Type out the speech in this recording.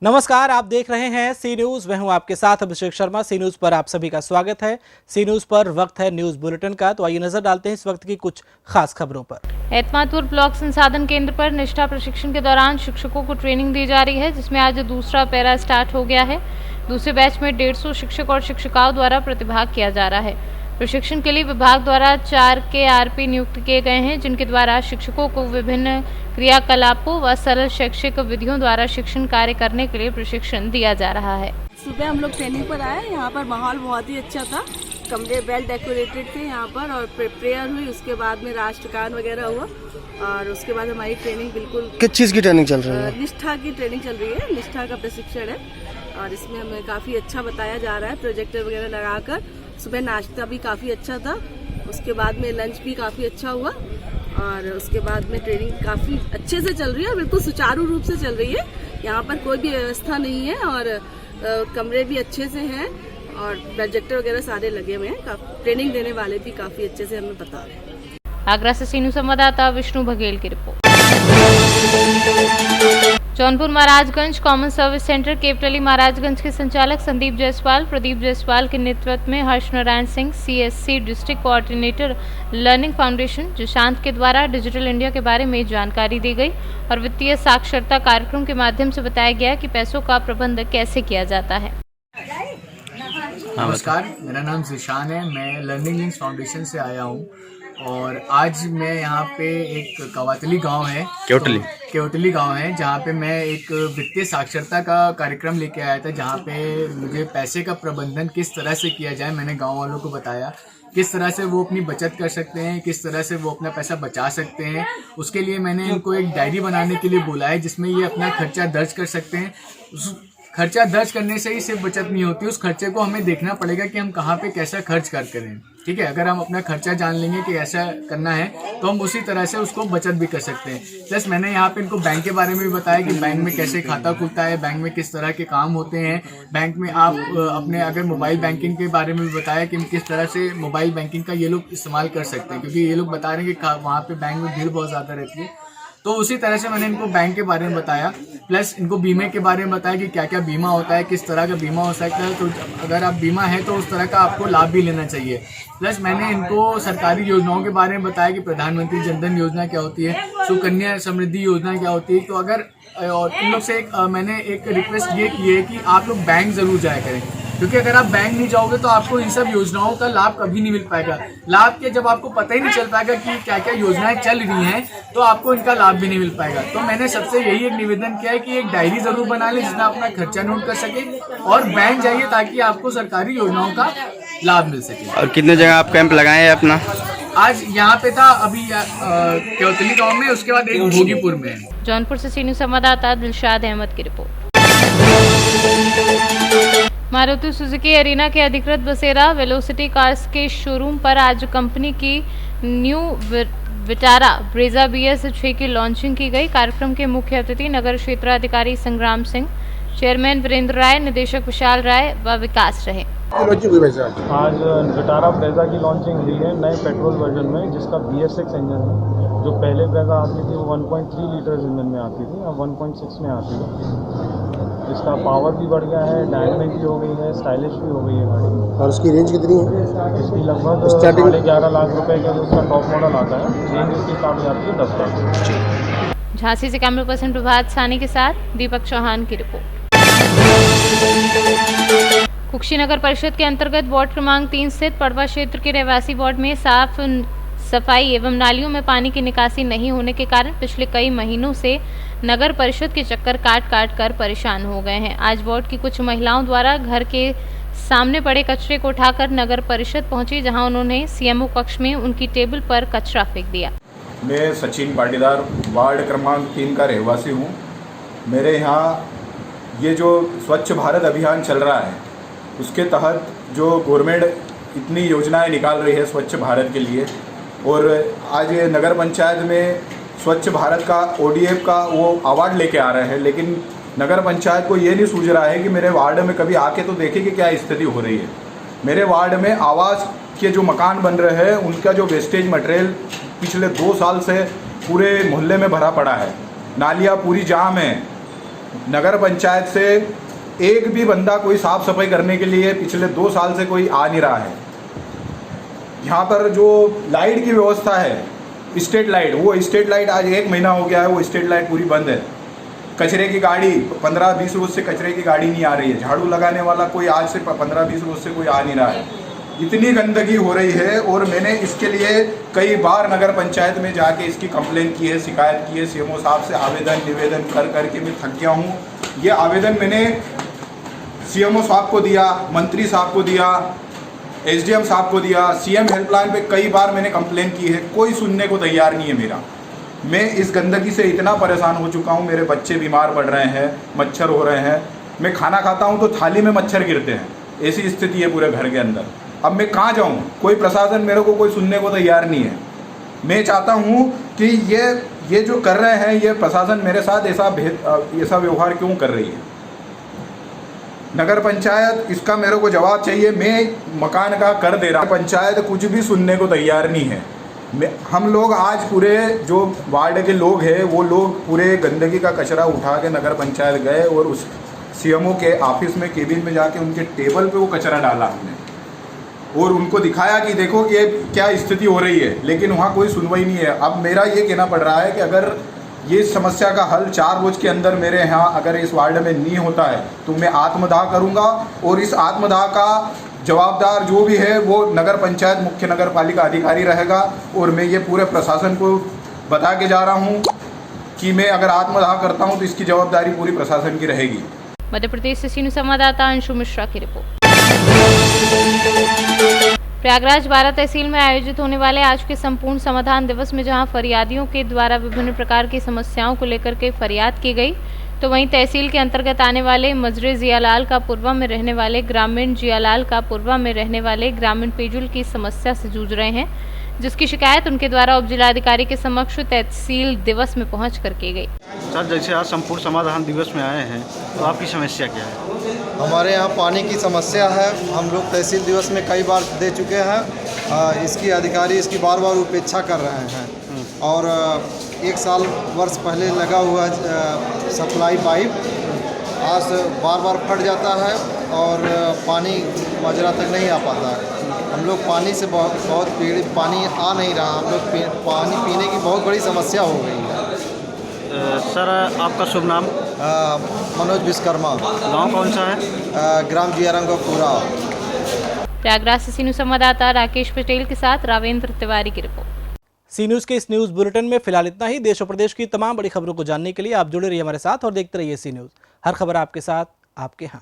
नमस्कार, आप देख रहे हैं सी न्यूज। मैं हूं आपके साथ अभिषेक शर्मा। सी न्यूज पर आप सभी का स्वागत है। सी न्यूज पर वक्त है न्यूज बुलेटिन का, तो आइए नजर डालते हैं इस वक्त की कुछ खास खबरों पर। एतमादपुर ब्लॉक संसाधन केंद्र पर निष्ठा प्रशिक्षण के दौरान शिक्षकों को ट्रेनिंग दी जा रही है, जिसमें आज दूसरा पैरा स्टार्ट हो गया है। दूसरे बैच में 150 शिक्षक और शिक्षिकाओं द्वारा प्रतिभाग किया जा रहा है। प्रशिक्षण के लिए विभाग द्वारा 4 KRP नियुक्त किए गए हैं, जिनके द्वारा शिक्षकों को विभिन्न क्रियाकलापों व सरल शैक्षिक विधियों द्वारा शिक्षण कार्य करने के लिए प्रशिक्षण दिया जा रहा है। सुबह हम लोग ट्रेनिंग पर आए, यहाँ पर माहौल बहुत ही अच्छा था। कमरे वेल डेकोरेटेड थे यहाँ पर, और प्रेयर हुई, उसके बाद में राष्ट्रगान वगैरह हुआ, और उसके बाद हमारी ट्रेनिंग बिल्कुल। किस चीज़ की ट्रेनिंग चल रही है? निष्ठा की ट्रेनिंग चल रही है, निष्ठा का प्रशिक्षण है, और इसमें हमें काफ़ी अच्छा बताया जा रहा है। प्रोजेक्टर वगैरह लगाकर सुबह नाश्ता भी काफ़ी अच्छा था, उसके बाद में लंच भी काफ़ी अच्छा हुआ, और उसके बाद में ट्रेनिंग काफ़ी अच्छे से चल रही है, बिल्कुल सुचारू रूप से चल रही है। यहाँ पर कोई भी व्यवस्था नहीं है, और कमरे भी अच्छे से हैं, और प्रोजेक्टर वगैरह सारे लगे हुए हैं। ट्रेनिंग देने वाले भी काफ़ी अच्छे से हमें बता रहे हैं। आगरा से सीनू संवाददाता विष्णु बघेल की report. Jaunpur Maharajganj common service centre Kewatli Maharajganj के संचालक संदीप जायसवाल, प्रदीप जायसवाल के नेतृत्व में Harsh Narayan Singh, CSC district coordinator learning foundation Jishant के द्वारा डिजिटल इंडिया के बारे में जानकारी दी गई और वित्तीय साक्षरता कार्यक्रम के माध्यम से बताया गया कि पैसों का प्रबंध कैसे किया जाता है। नमस्कार, मेरा नाम जिशान है। मैं लर्निंग लिंक्स फाउंडेशन से आया हूँ, और आज मैं यहाँ पे एक कवातली गांव है, केवटली गांव है, जहाँ पे मैं एक वित्तीय साक्षरता का कार्यक्रम लेके आया था, जहाँ पे मुझे पैसे का प्रबंधन किस तरह से किया जाए मैंने गांव वालों को बताया। किस तरह से वो अपनी बचत कर सकते हैं, किस तरह से वो अपना पैसा बचा सकते हैं। उसके लिए मैंने इनको एक डायरी बनाने के लिए बोला है, जिसमें ये अपना खर्चा दर्ज कर सकते हैं। उस खर्चा दर्ज करने से ही सिर्फ बचत नहीं होती, उस खर्चे को हमें देखना पड़ेगा कि हम कहाँ पे कैसा खर्च कर करें। ठीक है, अगर हम अपना खर्चा जान लेंगे कि ऐसा करना है, तो हम उसी तरह से उसको बचत भी कर सकते हैं। प्लस मैंने यहाँ पे इनको बैंक के बारे में भी बताया कि बैंक में कैसे खाता खुलता है, बैंक में किस तरह के काम होते हैं, बैंक में आप अपने अगर मोबाइल बैंकिंग के बारे में भी बताया कि किस तरह से मोबाइल बैंकिंग का ये लोग इस्तेमाल कर सकते हैं, क्योंकि ये लोग बता रहे हैं कि वहाँ पे बैंक में भीड़ बहुत ज़्यादा रहती है। तो उसी तरह से मैंने इनको बैंक के बारे में बताया, प्लस इनको बीमे के बारे में बताया कि क्या क्या बीमा होता है, किस तरह का बीमा हो सकता है। तो अगर आप बीमा है तो उस तरह का आपको लाभ भी लेना चाहिए। प्लस मैंने इनको सरकारी योजनाओं के बारे में बताया कि प्रधानमंत्री जनधन योजना क्या होती है, सुकन्या समृद्धि योजना क्या होती है। तो अगर और इन लोग से मैंने एक रिक्वेस्ट ये की है कि आप लोग बैंक ज़रूर जाया करें, क्योंकि अगर आप बैंक नहीं जाओगे तो आपको इन सब योजनाओं का लाभ कभी नहीं मिल पाएगा। लाभ के जब आपको पता ही नहीं चल पाएगा कि क्या क्या योजनाएं चल रही हैं, तो आपको इनका लाभ भी नहीं मिल पाएगा। तो मैंने सबसे यही एक निवेदन किया है कि एक डायरी जरूर बना लें, जिसमें अपना खर्चा नोट कर सके, और बैंक जाइए ताकि आपको सरकारी योजनाओं का लाभ मिल सके। और कितने जगह आप कैंप लगाए हैं अपना? आज यहाँ पे था, अभी केवटली गाँव में, उसके बाद एक भोगीपुर में। जौनपुर से सीनू संवाददाता दिलशाद अहमद की रिपोर्ट। मारुति सुजुकी एरिना के अधिकृत बसेरा वेलोसिटी कार्स के शोरूम पर आज कंपनी की न्यू विटारा ब्रेजा BS6 की लॉन्चिंग की गई। कार्यक्रम के मुख्य अतिथि नगर क्षेत्राधिकारी संग्राम सिंह, चेयरमैन वीरेंद्र राय, निदेशक विशाल राय व विकास रहे। आज विटारा ब्रेजा की लॉन्चिंग हुई है नए पेट्रोल वर्जन में, जिसका BS6 इंजन है। जो पहले ब्रेजा आती थी वो 1.3 लीटर इंजन में आती थी, अब 1.6 में आती है। इसका पावर भी बढ़ गया है, डायनेमिक भी हो गई है, स्टाइलिश भी हो गई है गाड़ी। और उसकी रेंज कितनी है? इसकी लगभग 11.5 लाख रुपए का जो उसका टॉप मॉडल आता है, रेंज इसकी स्टार्ट हो जाती है 10 लाख। झांसी से कैमरा पर्सन प्रभात सानी के साथ दीपक चौहान की रिपोर्ट। कुशीनगर परिषद के अंतर्गत वार्ड क्रमांक 3 स्थित पड़वा क्षेत्र के रहवासी वार्ड में साफ सफाई एवं नालियों में पानी की निकासी नहीं होने के कारण पिछले कई महीनों से नगर परिषद के चक्कर काट कर परेशान हो गए हैं। आज वार्ड की कुछ महिलाओं द्वारा घर के सामने पड़े कचरे को उठाकर नगर परिषद पहुंची, जहां उन्होंने CMO कक्ष में उनकी टेबल पर कचरा फेंक दिया। मैं सचिन पाटीदार वार्ड क्रमांक 3 का रहवासी हूँ। मेरे यहाँ ये जो स्वच्छ भारत अभियान चल रहा है, उसके तहत जो गवर्नमेंट इतनी योजनाएं निकाल रही है स्वच्छ भारत के लिए, और आज ये नगर पंचायत में स्वच्छ भारत का ODF का वो अवार्ड लेके आ रहे हैं, लेकिन नगर पंचायत को ये नहीं सूझ रहा है कि मेरे वार्ड में कभी आके तो देखे कि क्या स्थिति हो रही है। मेरे वार्ड में आवास के जो मकान बन रहे हैं, उनका जो वेस्टेज मटेरियल पिछले 2 साल से पूरे मोहल्ले में भरा पड़ा है। नालियाँ पूरी जाम है, नगर पंचायत से एक भी बंदा कोई साफ सफाई करने के लिए पिछले 2 साल से कोई आ नहीं रहा है। यहाँ पर जो लाइट की व्यवस्था है, स्ट्रीट लाइट, वो स्ट्रीट लाइट आज 1 महीना हो गया है, वो स्ट्रीट लाइट पूरी बंद है। कचरे की गाड़ी 15-20 रोज से कचरे की गाड़ी नहीं आ रही है। झाड़ू लगाने वाला कोई आज से 15-20 रोज से कोई आ नहीं रहा है। इतनी गंदगी हो रही है और मैंने इसके लिए कई बार नगर पंचायत में जाके इसकी कंप्लेंट की है, शिकायत की है। सीएमओ साहब से आवेदन निवेदन कर करके मैं थक गया हूँ। ये आवेदन मैंने सीएमओ साहब को दिया, मंत्री साहब को दिया, एसडीएम साहब को दिया, सीएम हेल्पलाइन पे कई बार मैंने कंप्लेंट की है, कोई सुनने को तैयार नहीं है मेरा। मैं इस गंदगी से इतना परेशान हो चुका हूँ, मेरे बच्चे बीमार पड़ रहे हैं, मच्छर हो रहे हैं। मैं खाना खाता हूँ तो थाली में मच्छर गिरते हैं, ऐसी स्थिति है पूरे घर के अंदर। अब मैं कहाँ जाऊँ? कोई प्रशासन मेरे को कोई सुनने को तैयार नहीं है। मैं चाहता हूँ कि ये जो कर रहे हैं, ये प्रशासन मेरे साथ ऐसा व्यवहार क्यों कर रही है? नगर पंचायत इसका मेरे को जवाब चाहिए। मैं मकान का कर दे रहा हूँ, पंचायत कुछ भी सुनने को तैयार नहीं है। हम लोग आज पूरे जो वार्ड के लोग हैं, वो लोग पूरे गंदगी का कचरा उठा के नगर पंचायत गए और उस सीएमओ के ऑफिस में केबिन में जाके उनके टेबल पे वो कचरा डाला हमने और उनको दिखाया कि देखो कि क्या स्थिति हो रही है, लेकिन वहाँ कोई सुनवाई नहीं है। अब मेरा ये कहना पड़ रहा है कि अगर ये समस्या का हल 4 रोज के अंदर मेरे यहाँ अगर इस वार्ड में नहीं होता है तो मैं आत्मदाह करूँगा और इस आत्मदाह का जवाबदार जो भी है वो नगर पंचायत मुख्य नगर पालिका अधिकारी रहेगा। और मैं ये पूरे प्रशासन को बता के जा रहा हूँ कि मैं अगर आत्मदाह करता हूँ तो इसकी जवाबदारी पूरी प्रशासन की रहेगी। मध्य प्रदेश से सीनू संवाददाता अंशु मिश्रा की रिपोर्ट। प्रयागराज 12 तहसील में आयोजित होने वाले आज के संपूर्ण समाधान दिवस में जहां फरियादियों के द्वारा विभिन्न प्रकार की समस्याओं को लेकर के फरियाद की गई, तो वहीं तहसील के अंतर्गत आने वाले मजरे जियालाल का पूर्वा में रहने वाले ग्रामीण जियालाल का पूर्वा में रहने वाले ग्रामीण पेयजल की समस्या से जूझ रहे हैं, जिसकी शिकायत उनके द्वारा उप जिलाधिकारी के समक्ष तहसील दिवस में पहुँच कर की गई। सर, जैसे आज संपूर्ण समाधान दिवस में आए हैं तो आपकी समस्या क्या है? हमारे यहाँ पानी की समस्या है। हम लोग तहसील दिवस में कई बार दे चुके हैं। इसकी अधिकारी इसकी बार बार उपेक्षा कर रहे हैं और 1 साल वर्ष पहले लगा हुआ सप्लाई पाइप आज बार बार फट जाता है और पानी मजरा तक नहीं आ पाता है। हम लोग पानी से बहुत पीड़ित, पानी आ नहीं रहा। हम लोग पानी पीने की बहुत बड़ी समस्या हो गई है। सर, आपका शुभ नाम? मनोज विश्वकर्मा। गांव कौन सा है? ग्राम जियारंगपुरा। प्रयागराज से सीनू संवाददाता राकेश पटेल के साथ रावेंद्र तिवारी की रिपोर्ट। सी न्यूज़ के इस न्यूज़ बुलेटिन में फिलहाल इतना ही। देश और प्रदेश की तमाम बड़ी खबरों को जानने के लिए आप जुड़े रहिए हमारे साथ और देखते रहिए सी न्यूज़। हर खबर आपके साथ, आपके हाथ।